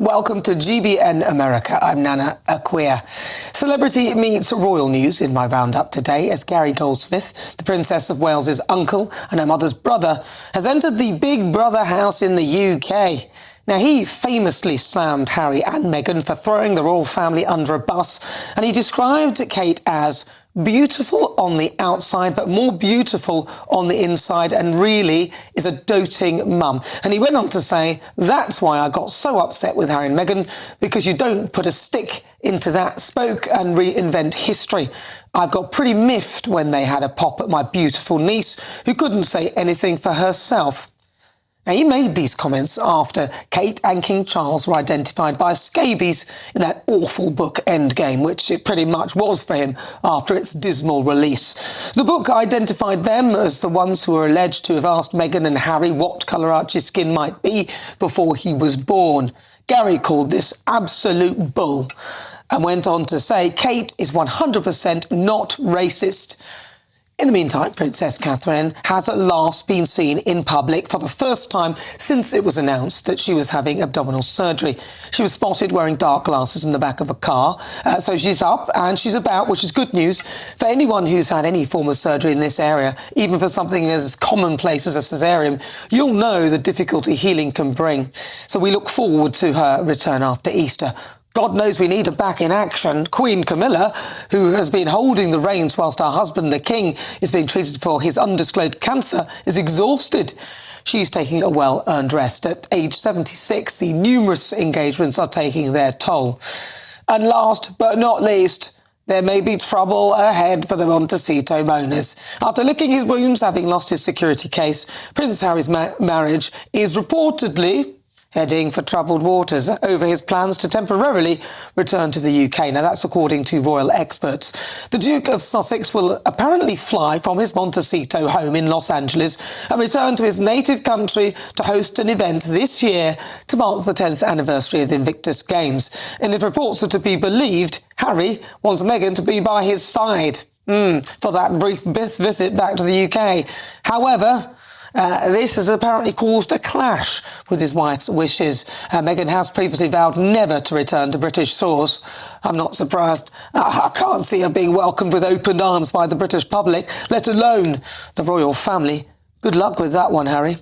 Welcome to GBN America. I'm Nana Akua. Celebrity meets royal news in my roundup today as Gary Goldsmith, the Princess of Wales's uncle and her mother's brother, has entered the Big Brother house in the UK. Now, he famously slammed Harry and Meghan for throwing the royal family under a bus, and he described Kate as beautiful on the outside, but more beautiful on the inside, and really is a doting mum. And he went on to say, that's why I got so upset with Harry and Meghan, because you don't put a stick into that spoke and reinvent history. I got pretty miffed when they had a pop at my beautiful niece, who couldn't say anything for herself. Now, he made these comments after Kate and King Charles were identified by scabies in that awful book Endgame, which it pretty much was for him after its dismal release. The book identified them as the ones who were alleged to have asked Meghan and Harry what colour Archie's skin might be before he was born. Gary called this absolute bull and went on to say Kate is 100% not racist. In the meantime, Princess Catherine has at last been seen in public for the first time since it was announced that she was having abdominal surgery. She was spotted wearing dark glasses in the back of a car. So she's up and she's about, which is good news for anyone who's had any form of surgery in this area, even for something as commonplace as a caesarean. You'll know the difficulty healing can bring. So we look forward to her return after Easter. God knows we need her back in action. Queen Camilla, who has been holding the reins whilst her husband, the King, is being treated for his undisclosed cancer, is exhausted. She's taking a well-earned rest. At age 76, the numerous engagements are taking their toll. And last but not least, there may be trouble ahead for the Montecito mourners. After licking his wounds, having lost his security case, Prince Harry's marriage is reportedly heading for troubled waters over his plans to temporarily return to the UK. Now, that's according to royal experts. The Duke of Sussex will apparently fly from his Montecito home in Los Angeles and return to his native country to host an event this year to mark the 10th anniversary of the Invictus Games. And if reports are to be believed, Harry wants Meghan to be by his side for that brief visit back to the UK. However, this has apparently caused a clash with his wife's wishes. Meghan has previously vowed never to return to British shores. I'm not surprised. I can't see her being welcomed with open arms by the British public, let alone the royal family. Good luck with that one, Harry.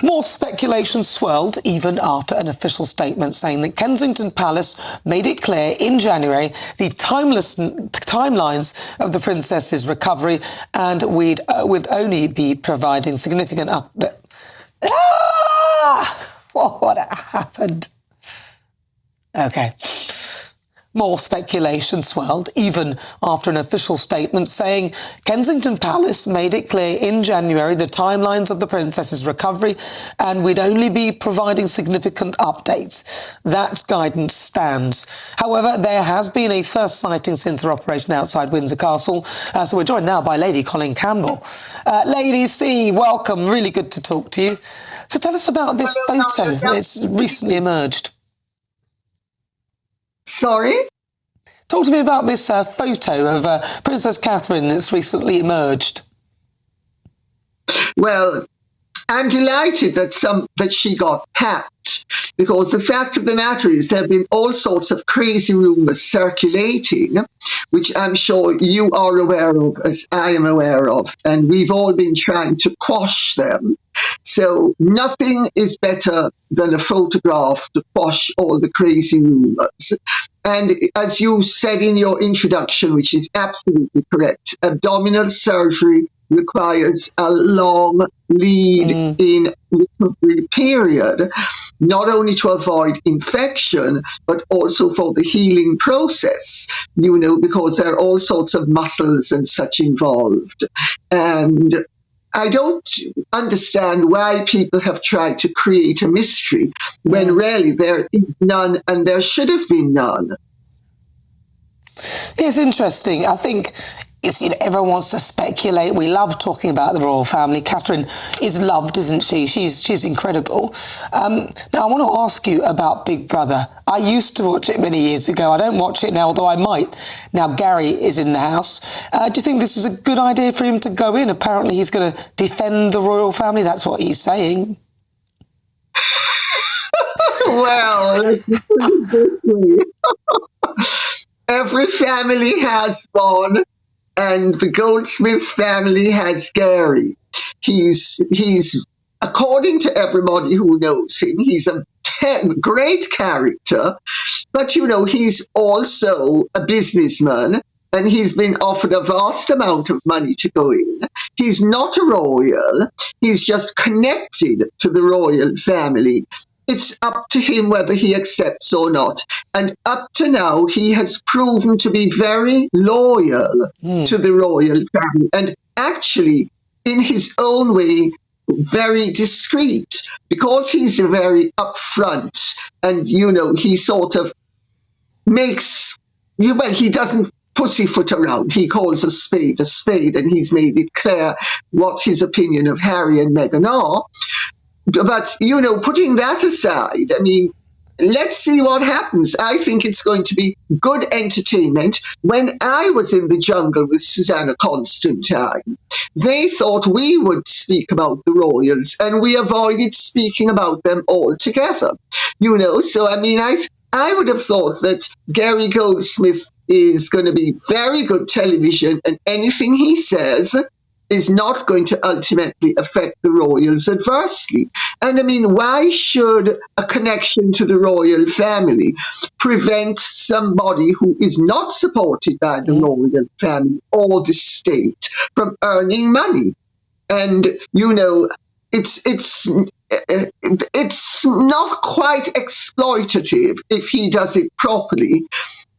More speculation swirled even after an official statement saying that Kensington Palace made it clear in January the timelines of the princess's recovery, and would only be providing significant update. What happened? Okay. More speculation swelled, even after an official statement saying Kensington Palace made it clear in January the timelines of the princess's recovery, and we'd only be providing significant updates. That guidance stands. However, there has been a first sighting since her operation outside Windsor Castle. So we're joined now by Lady Colin Campbell. Lady C, welcome. Really good to talk to you. So tell us about this photo. It's recently emerged. Sorry? Talk to me about this photo of Princess Catherine that's recently emerged. Well, I'm delighted that she got packed, because the fact of the matter is there have been all sorts of crazy rumours circulating, which I'm sure you are aware of, as I am aware of, and we've all been trying to quash them. So nothing is better than a photograph to quash all the crazy rumours. And as you said in your introduction, which is absolutely correct, abdominal surgery requires a long lead-in recovery period, not only to avoid infection, but also for the healing process, because there are all sorts of muscles and such involved. And I don't understand why people have tried to create a mystery when really there is none, and there should have been none. It's interesting. I think everyone wants to speculate. We love talking about the royal family. Catherine is loved, isn't she? She's incredible. Now, I want to ask you about Big Brother. I used to watch it many years ago. I don't watch it now, although I might. Now, Gary is in the house. Do you think this is a good idea for him to go in? Apparently, he's going to defend the royal family. That's what he's saying. Well, let me put it this way. Every family has one, and the Goldsmith family has Gary. He's according to everybody who knows him, he's a great character, but he's also a businessman. And he's been offered a vast amount of money to go in. He's not a royal. He's just connected to the royal family. It's up to him whether he accepts or not. And up to now, he has proven to be very loyal to the royal family. And actually, in his own way, very discreet, because he's very upfront. And, he sort of makes, he doesn't pussyfoot around. He calls a spade, and he's made it clear what his opinion of Harry and Meghan are. But, putting that aside, let's see what happens. I think it's going to be good entertainment. When I was in the jungle with Susanna Constantine, they thought we would speak about the royals, and we avoided speaking about them altogether. So I would have thought that Gary Goldsmith is going to be very good television, and anything he says is not going to ultimately affect the royals adversely. And why should a connection to the royal family prevent somebody who is not supported by the royal family or the state from earning money? And, it's not quite exploitative if he does it properly.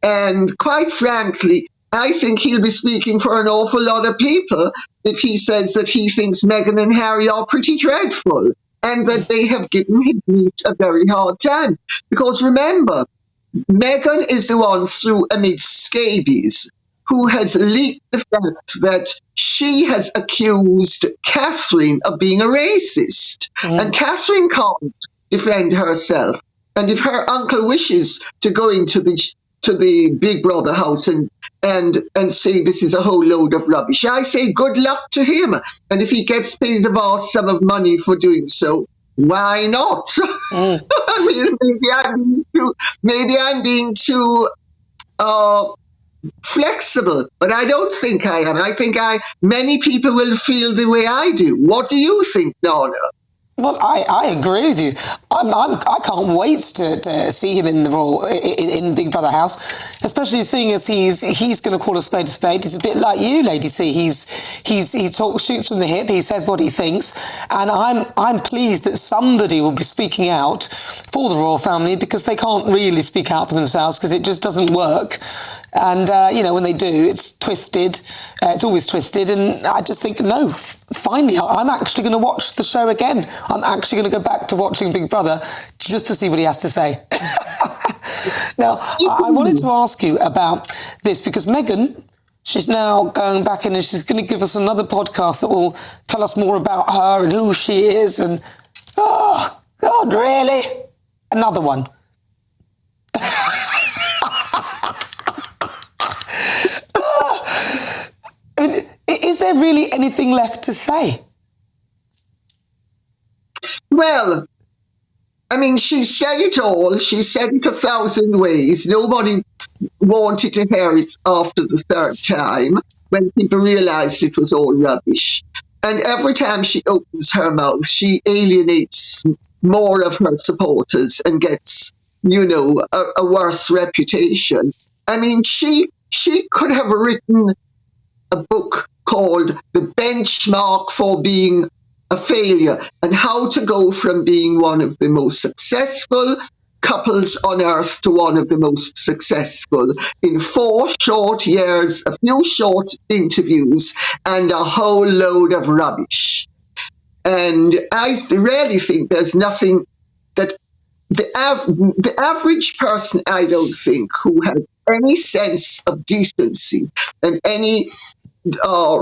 And quite frankly, I think he'll be speaking for an awful lot of people if he says that he thinks Meghan and Harry are pretty dreadful and that they have given him a very hard time. Because remember, Meghan is the one through amidst scabies who has leaked the fact that she has accused Catherine of being a racist. And Catherine can't defend herself. And if her uncle wishes to go into the Big Brother house and say this is a whole load of rubbish, I say good luck to him. And if he gets paid a vast sum of money for doing so, why not? Maybe I'm being too flexible, but I don't think I am. I think many people will feel the way I do. What do you think, Nana? Well, I agree with you. I can't wait to see him in the role in Big Brother house, especially seeing as he's going to call a spade a spade. He's a bit like you, Lady C. He talks, shoots from the hip. He says what he thinks, and I'm pleased that somebody will be speaking out for the royal family, because they can't really speak out for themselves because it just doesn't work. And, when they do, it's twisted. It's always twisted. And I just think, no, finally, I'm actually going to watch the show again. I'm actually going to go back to watching Big Brother just to see what he has to say. Now, I wanted to ask you about this because Meghan, she's now going back in and she's going to give us another podcast that will tell us more about her and who she is. And, oh, God, really? Another one. Is there really anything left to say? Well, she said it all. She said it 1,000 ways. Nobody wanted to hear it after the third time when people realized it was all rubbish. And every time she opens her mouth, she alienates more of her supporters and gets, a worse reputation. She could have written a book called The Benchmark for Being a Failure, and how to go from being one of the most successful couples on earth to one of the most successful in 4 short years, a few short interviews, and a whole load of rubbish. And I really think there's nothing that the average person, I don't think, who has any sense of decency and any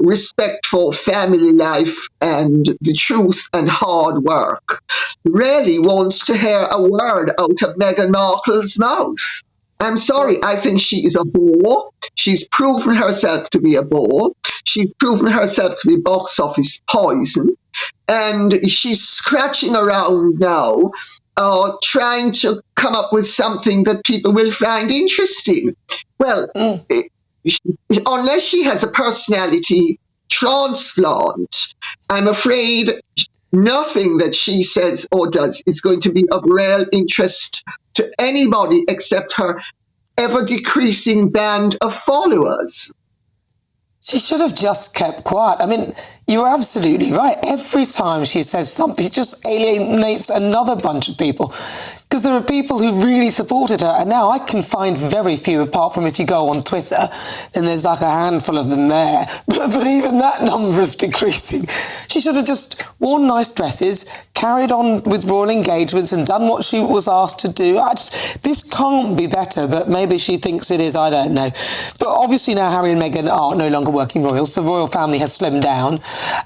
respect for family life and the truth and hard work, really wants to hear a word out of Meghan Markle's mouth. I'm sorry, I think she is a bore. She's proven herself to be a bore. She's proven herself to be box office poison. And she's scratching around now, trying to come up with something that people will find interesting. Well, unless she has a personality transplant, I'm afraid nothing that she says or does is going to be of real interest to anybody except her ever decreasing band of followers. She should have just kept quiet. I mean, you're absolutely right. Every time she says something, it just alienates another bunch of people. Because there are people who really supported her, and now I can find very few, apart from if you go on Twitter, then there's like a handful of them there. But even that number is decreasing. She should have just worn nice dresses, carried on with royal engagements and done what she was asked to do. This can't be better, but maybe she thinks it is, I don't know. But obviously now Harry and Meghan are no longer working royals. The royal family has slimmed down,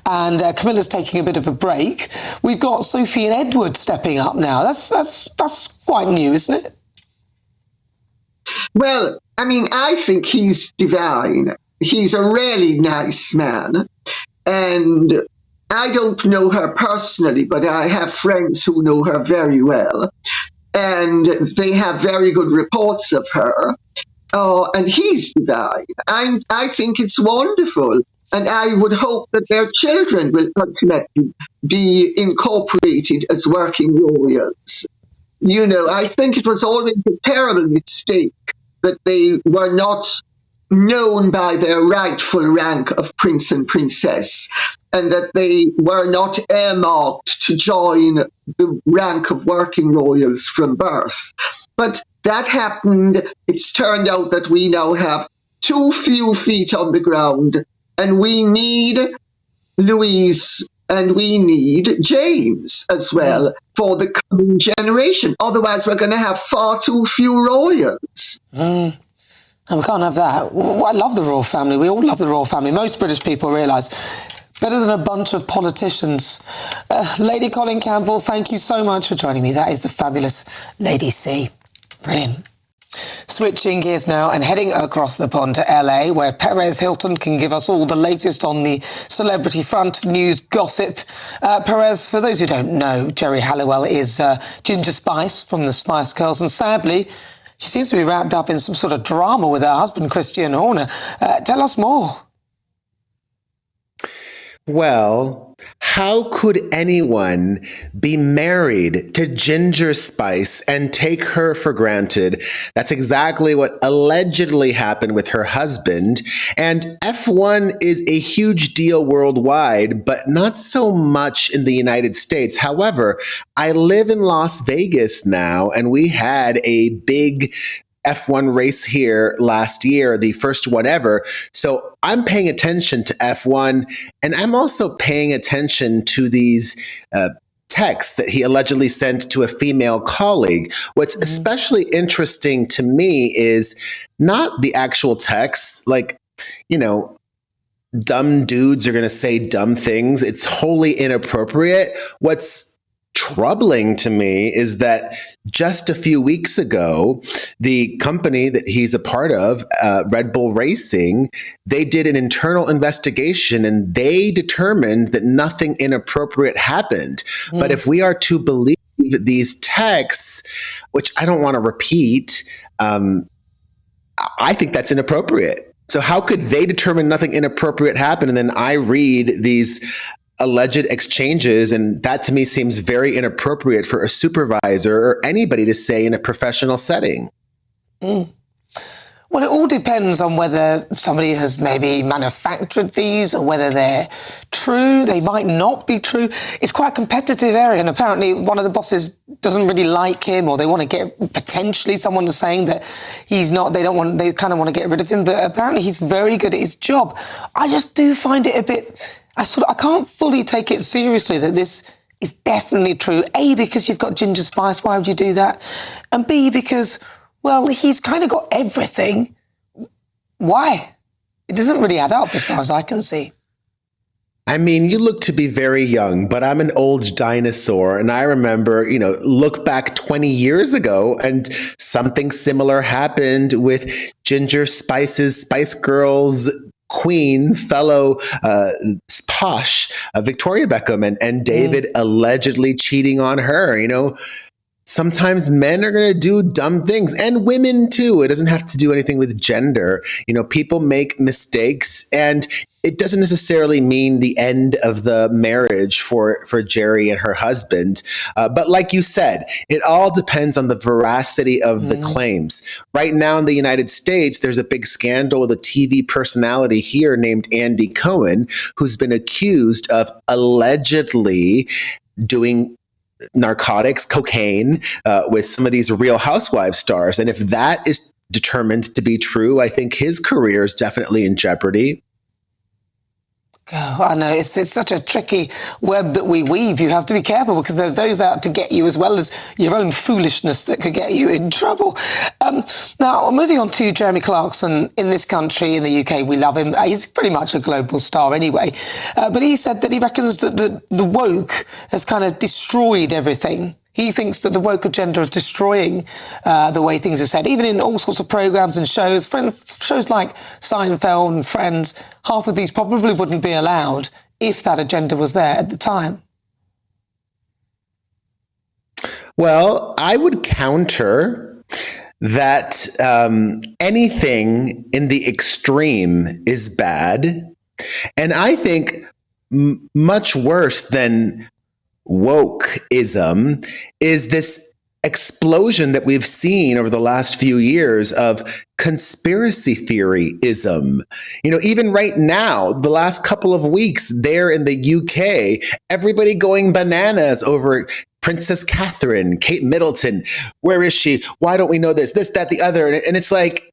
and Camilla's taking a bit of a break. We've got Sophie and Edward stepping up now. That's quite new, isn't it? Well, I mean, I think he's divine. He's a really nice man. And I don't know her personally, but I have friends who know her very well. And they have very good reports of her. And he's divine. I think it's wonderful. And I would hope that their children will ultimately be incorporated as working royals. You know, I think it was always a terrible mistake that they were not known by their rightful rank of prince and princess, and that they were not earmarked to join the rank of working royals from birth. But that happened. It's turned out that we now have too few feet on the ground, and we need Louise and we need James as well for the coming generation. Otherwise, we're going to have far too few royals. And we can't have that. Well, I love the royal family. We all love the royal family. Most British people realise. Better than a bunch of politicians. Lady Colin Campbell, thank you so much for joining me. That is the fabulous Lady C. Brilliant. Switching gears now and heading across the pond to LA, where Perez Hilton can give us all the latest on the celebrity front, news, gossip. Perez, for those who don't know, Geri Halliwell is Ginger Spice from the Spice Girls, and sadly, she seems to be wrapped up in some sort of drama with her husband, Christian Horner. Tell us more. Well, how could anyone be married to Ginger Spice and take her for granted? That's exactly what allegedly happened with her husband. And F1 is a huge deal worldwide, but not so much in the United States. However, I live in Las Vegas now, and we had a big F1 race here last year, the first one ever. So I'm paying attention to F1, and I'm also paying attention to these texts that he allegedly sent to a female colleague. What's especially interesting to me is not the actual text, like, you know, dumb dudes are going to say dumb things. It's wholly inappropriate. What's troubling to me is that just a few weeks ago, the company that he's a part of, Red Bull Racing, they did an internal investigation and they determined that nothing inappropriate happened. But if we are to believe these texts, which I don't want to repeat, I think that's inappropriate. So how could they determine nothing inappropriate happened, and then I read these alleged exchanges, and that to me seems very inappropriate for a supervisor or anybody to say in a professional setting. Well, it all depends on whether somebody has maybe manufactured these or whether they're true. They might not be true. It's quite a competitive area, and apparently one of the bosses doesn't really like him, or they want to get potentially someone saying that he's not, they kind of want to get rid of him, but apparently he's very good at his job. I just do find it a bit, I can't fully take it seriously that this is definitely true. A, because you've got Ginger Spice, why would you do that? And B, because, well, he's kind of got everything. Why? It doesn't really add up as far as I can see. I mean, you look to be very young, but I'm an old dinosaur. And I remember, look back 20 years ago and something similar happened with Ginger Spice's Spice Girls queen, fellow posh Victoria Beckham, and David allegedly cheating on her, sometimes men are going to do dumb things, and women too. It doesn't have to do anything with gender. People make mistakes, and it doesn't necessarily mean the end of the marriage for Jerry and her husband. But like you said, it all depends on the veracity of the claims. Right now in the United States, there's a big scandal with a TV personality here named Andy Cohen, who's been accused of allegedly doing narcotics, cocaine, with some of these Real Housewives stars. And if that is determined to be true, I think his career is definitely in jeopardy. Oh, I know, it's such a tricky web that we weave. You have to be careful because there are those out to get you as well as your own foolishness that could get you in trouble. Now, moving on to Jeremy Clarkson. In this country, in the UK, we love him. He's pretty much a global star anyway. But he said that he reckons that the woke has kind of destroyed everything. He thinks that the woke agenda is destroying the way things are said, even in all sorts of programmes and shows. Shows like Seinfeld and Friends, half of these probably wouldn't be allowed if that agenda was there at the time. Well, I would counter that anything in the extreme is bad. And I think much worse than wokeism is this explosion that we've seen over the last few years of conspiracy theoryism. Even right now, the last couple of weeks there in the UK, everybody going bananas over Princess Catherine, Kate Middleton. Where is she? Why don't we know this, that, the other? And it's like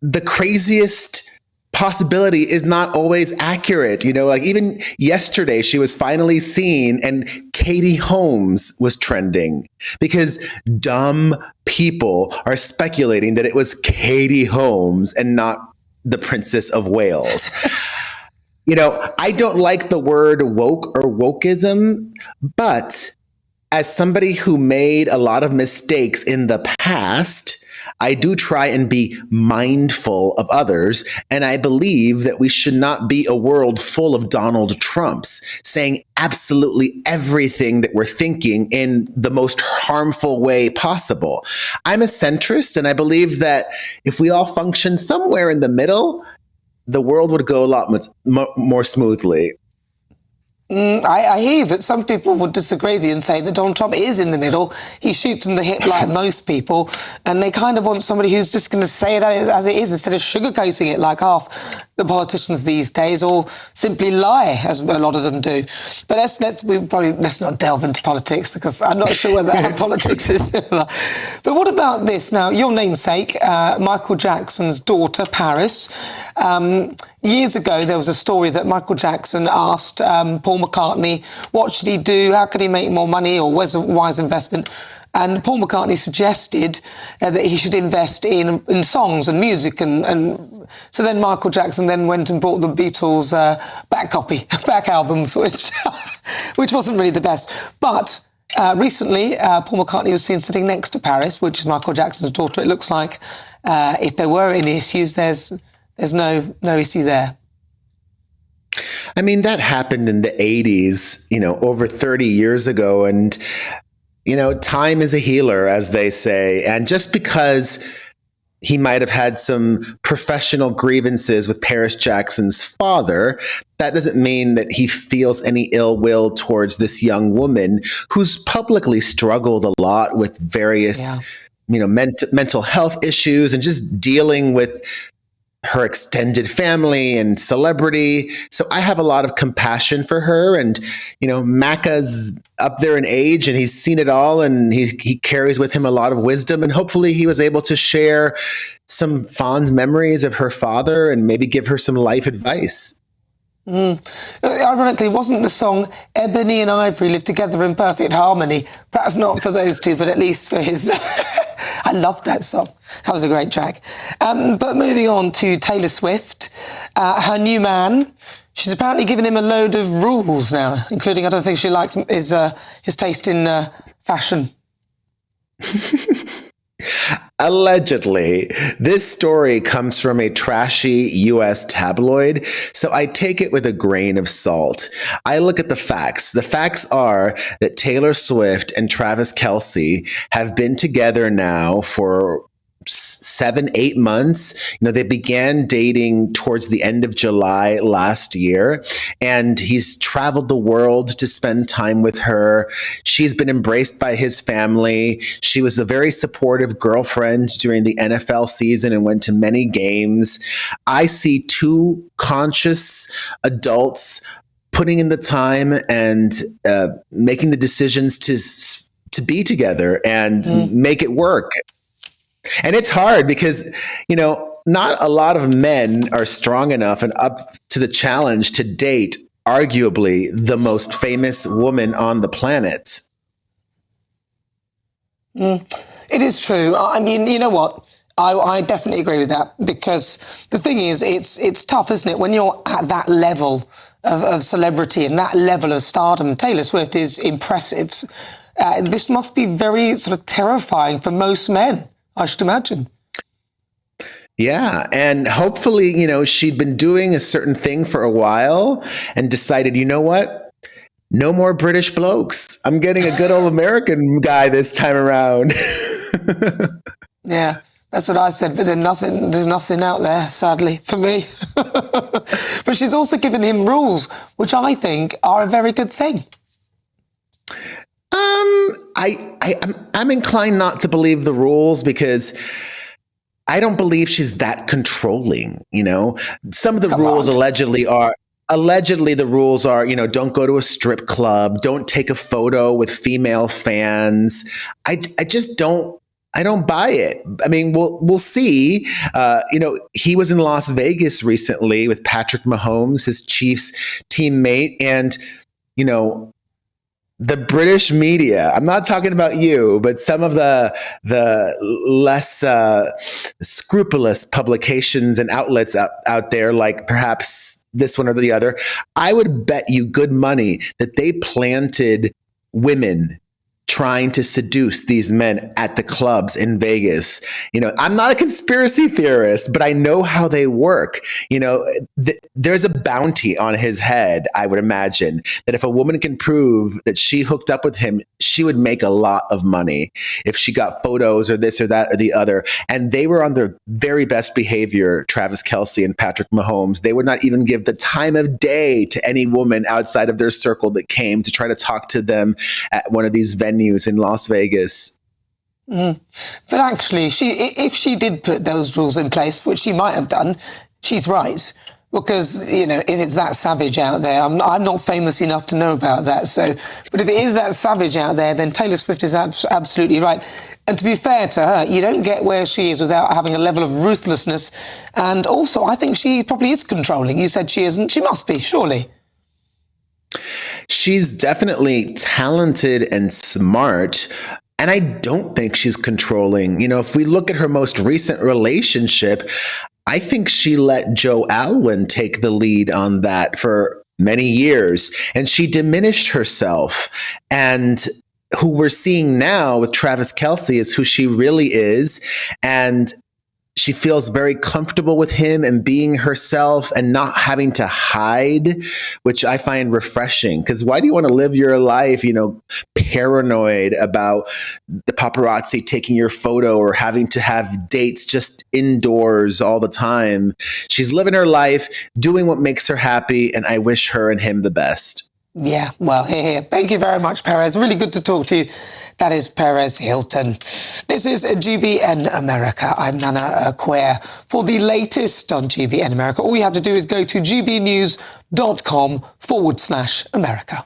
the craziest possibility is not always accurate. Like even yesterday, she was finally seen and Katie Holmes was trending because dumb people are speculating that it was Katie Holmes and not the Princess of Wales. I don't like the word woke or wokeism, but as somebody who made a lot of mistakes in the past, I do try and be mindful of others. And I believe that we should not be a world full of Donald Trumps saying absolutely everything that we're thinking in the most harmful way possible. I'm a centrist, and I believe that if we all function somewhere in the middle, the world would go a lot more smoothly. I hear you, but some people would disagree with you and say that Donald Trump is in the middle. He shoots from the hip like most people, and they kind of want somebody who's just going to say it as it is instead of sugarcoating it like half the politicians these days, or simply lie, as a lot of them do. But let's not delve into politics, because I'm not sure whether our politics is similar. But what about this? Now, your namesake, Michael Jackson's daughter, Paris. Years ago, there was a story that Michael Jackson asked Paul McCartney, what should he do? How can he make more money? Or where's a wise investment? And Paul McCartney suggested that he should invest in songs and music. And so then Michael Jackson then went and bought the Beatles' back albums, which wasn't really the best. But recently, Paul McCartney was seen sitting next to Paris, which is Michael Jackson's daughter. It looks like if there were any issues, there's no issue there. I mean, that happened in the 80s, over 30 years ago. And, time is a healer, as they say. And just because he might have had some professional grievances with Paris Jackson's father, that doesn't mean that he feels any ill will towards this young woman who's publicly struggled a lot with various, mental health issues and just dealing with her extended family and celebrity. So I have a lot of compassion for her. And, Macca's up there in age and he's seen it all, and he carries with him a lot of wisdom. And hopefully he was able to share some fond memories of her father and maybe give her some life advice. Ironically, wasn't the song Ebony and Ivory Live Together in Perfect Harmony? Perhaps not for those two, but at least for his... I loved that song. That was a great track. But moving on to Taylor Swift, her new man. She's apparently given him a load of rules now, including I don't think she likes his taste in fashion. Allegedly, this story comes from a trashy US tabloid, so I take it with a grain of salt. I look at the facts. The facts are that Taylor Swift and Travis Kelce have been together now for 7, 8 months. They began dating towards the end of July last year, and he's traveled the world to spend time with her. She's been embraced by his family. She was a very supportive girlfriend during the NFL season and went to many games. I see two conscious adults putting in the time and making the decisions to be together and make it work. And it's hard because, not a lot of men are strong enough and up to the challenge to date arguably the most famous woman on the planet. It is true. I mean, you know what? I definitely agree with that, because the thing is, it's tough, isn't it? When you're at that level of celebrity and that level of stardom, Taylor Swift is impressive. This must be very sort of terrifying for most men, I should imagine. Yeah. And hopefully, she'd been doing a certain thing for a while and decided, you know what? No more British blokes. I'm getting a good old American guy this time around. Yeah, that's what I said. But there's nothing out there, sadly, for me. But she's also given him rules, which I think are a very good thing. I'm inclined not to believe the rules because I don't believe she's that controlling. Some of the rules allegedly the rules are, don't go to a strip club, don't take a photo with female fans. I just don't buy it. I mean, we'll see. He was in Las Vegas recently with Patrick Mahomes, his Chiefs teammate, and the British media, I'm not talking about you, but some of the less scrupulous publications and outlets out there, like perhaps this one or the other, I would bet you good money that they planted women trying to seduce these men at the clubs in Vegas. I'm not a conspiracy theorist, but I know how they work. There's a bounty on his head, I would imagine, that if a woman can prove that she hooked up with him, she would make a lot of money if she got photos or this or that or the other. And they were on their very best behavior, Travis Kelce and Patrick Mahomes. They would not even give the time of day to any woman outside of their circle that came to try to talk to them at one of these venues in Las Vegas. But actually, if she did put those rules in place, which she might have done, she's right. Because, if it's that savage out there, I'm not famous enough to know about that. But if it is that savage out there, then Taylor Swift is absolutely right. And to be fair to her, you don't get where she is without having a level of ruthlessness. And also, I think she probably is controlling. You said she isn't. She must be, surely. She's definitely talented and smart, and I don't think she's controlling. If we look at her most recent relationship, I think she let Joe Alwyn take the lead on that for many years, and she diminished herself. And who we're seeing now with Travis Kelce is who she really is, and she feels very comfortable with him and being herself and not having to hide, which I find refreshing. Because why do you want to live your life, paranoid about the paparazzi taking your photo or having to have dates just indoors all the time? She's living her life, doing what makes her happy, and I wish her and him the best. Yeah, well, here. Thank you very much, Perez. Really good to talk to you. That is Perez Hilton. This is GBN America. I'm Nana Akua. For the latest on GBN America, all you have to do is go to gbnews.com/America.